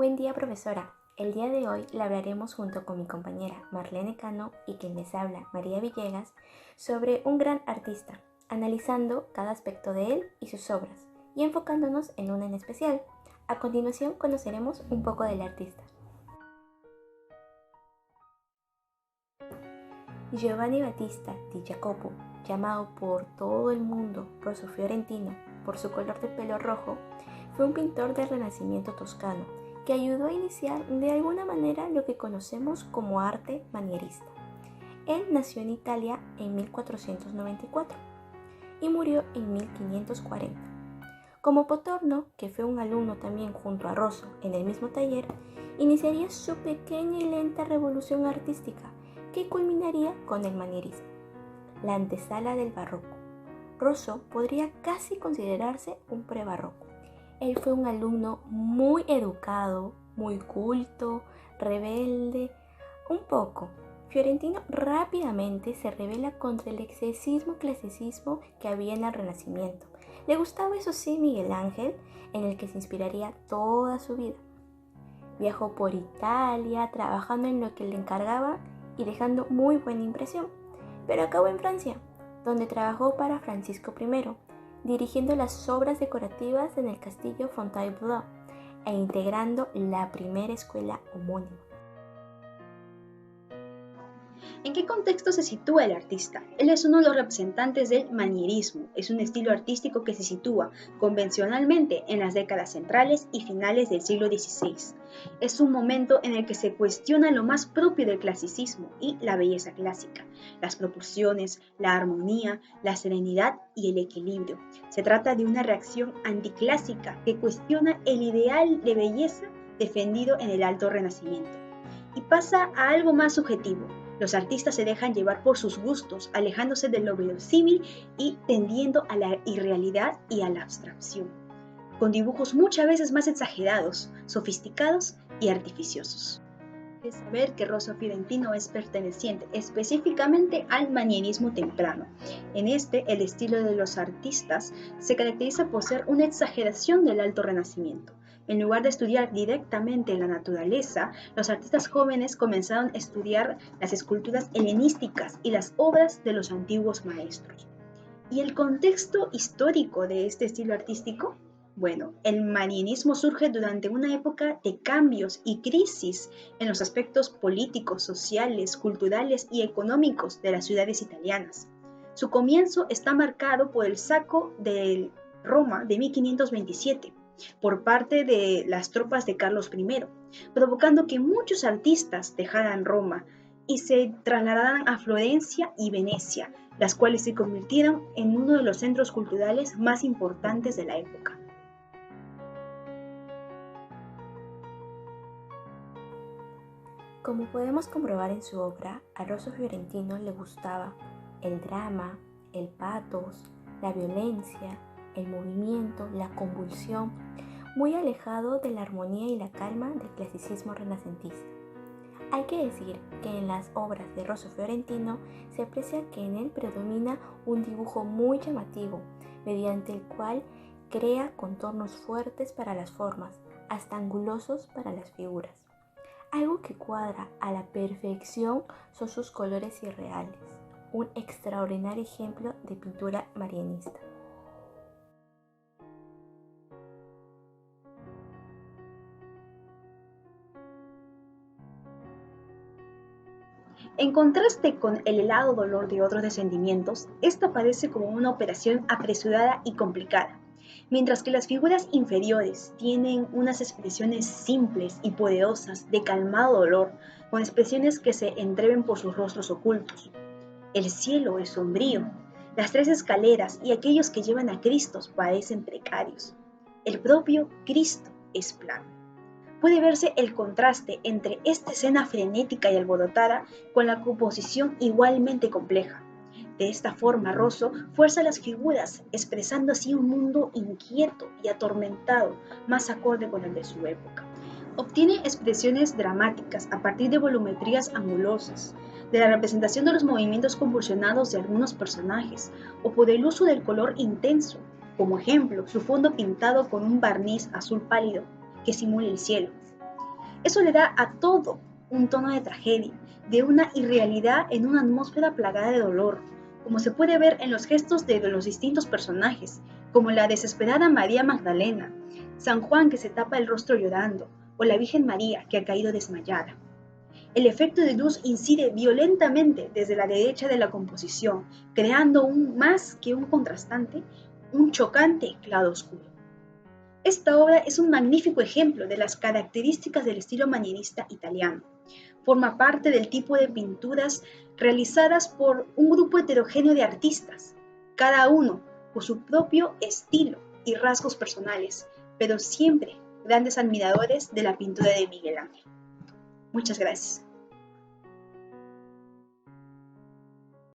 Buen día, profesora. El día de hoy le hablaremos junto con mi compañera Marlene Cano y quien les habla, María Villegas, sobre un gran artista, analizando cada aspecto de él y sus obras, y enfocándonos en una en especial. A continuación conoceremos un poco del artista. Giovanni Battista di Jacopo, llamado por todo el mundo Rosso Fiorentino por su color de pelo rojo, fue un pintor del Renacimiento toscano que ayudó a iniciar de alguna manera lo que conocemos como arte manierista. Él nació en Italia en 1494 y murió en 1540. Como Potorno, que fue un alumno también junto a Rosso en el mismo taller, iniciaría su pequeña y lenta revolución artística que culminaría con el manierismo, la antesala del barroco. Rosso podría casi considerarse un prebarroco. Él fue un alumno muy educado, muy culto, rebelde, un poco. Fiorentino rápidamente se rebela contra el excesismo clasicismo que había en el Renacimiento. Le gustaba, eso sí, Miguel Ángel, en el que se inspiraría toda su vida. Viajó por Italia, trabajando en lo que le encargaba y dejando muy buena impresión, pero acabó en Francia, donde trabajó para Francisco I, dirigiendo las obras decorativas en el castillo Fontainebleau e integrando la primera escuela homónima. ¿En qué contexto se sitúa el artista? Él es uno de los representantes del manierismo. Es un estilo artístico que se sitúa convencionalmente en las décadas centrales y finales del siglo XVI. Es un momento en el que se cuestiona lo más propio del clasicismo y la belleza clásica, las proporciones, la armonía, la serenidad y el equilibrio. Se trata de una reacción anticlásica que cuestiona el ideal de belleza defendido en el Alto Renacimiento y pasa a algo más subjetivo. Los artistas se dejan llevar por sus gustos, alejándose de lo verosímil y tendiendo a la irrealidad y a la abstracción, con dibujos muchas veces más exagerados, sofisticados y artificiosos. De saber que Rosso Fiorentino es perteneciente específicamente al manierismo temprano. En este, el estilo de los artistas se caracteriza por ser una exageración del Alto Renacimiento. En lugar de estudiar directamente la naturaleza, los artistas jóvenes comenzaron a estudiar las esculturas helenísticas y las obras de los antiguos maestros. ¿Y el contexto histórico de este estilo artístico? Bueno, el manierismo surge durante una época de cambios y crisis en los aspectos políticos, sociales, culturales y económicos de las ciudades italianas. Su comienzo está marcado por el saco de Roma de 1527 por parte de las tropas de Carlos I, provocando que muchos artistas dejaran Roma y se trasladaran a Florencia y Venecia, las cuales se convirtieron en uno de los centros culturales más importantes de la época. Como podemos comprobar en su obra, a Rosso Fiorentino le gustaba el drama, el pathos, la violencia, el movimiento, la convulsión, muy alejado de la armonía y la calma del clasicismo renacentista. Hay que decir que en las obras de Rosso Fiorentino se aprecia que en él predomina un dibujo muy llamativo, mediante el cual crea contornos fuertes para las formas, hasta angulosos para las figuras. Algo que cuadra a la perfección son sus colores irreales, un extraordinario ejemplo de pintura marianista. En contraste con el helado dolor de otros descendimientos, esta parece como una operación apresurada y complicada, mientras que las figuras inferiores tienen unas expresiones simples y poderosas de calmado dolor, con expresiones que se entreven por sus rostros ocultos. El cielo es sombrío, las tres escaleras y aquellos que llevan a Cristo parecen precarios. El propio Cristo es plano. Puede verse el contraste entre esta escena frenética y alborotada con la composición igualmente compleja. De esta forma, Rosso fuerza las figuras, expresando así un mundo inquieto y atormentado, más acorde con el de su época. Obtiene expresiones dramáticas a partir de volumetrías angulosas, de la representación de los movimientos convulsionados de algunos personajes, o por el uso del color intenso, como ejemplo, su fondo pintado con un barniz azul pálido que simula el cielo. Eso le da a todo un tono de tragedia, de una irrealidad en una atmósfera plagada de dolor, como se puede ver en los gestos de los distintos personajes, como la desesperada María Magdalena, San Juan que se tapa el rostro llorando, o la Virgen María que ha caído desmayada. El efecto de luz incide violentamente desde la derecha de la composición, creando más que un contrastante, un chocante claroscuro. Esta obra es un magnífico ejemplo de las características del estilo manierista italiano. Forma parte del tipo de pinturas realizadas por un grupo heterogéneo de artistas, cada uno con su propio estilo y rasgos personales, pero siempre grandes admiradores de la pintura de Miguel Ángel. Muchas gracias.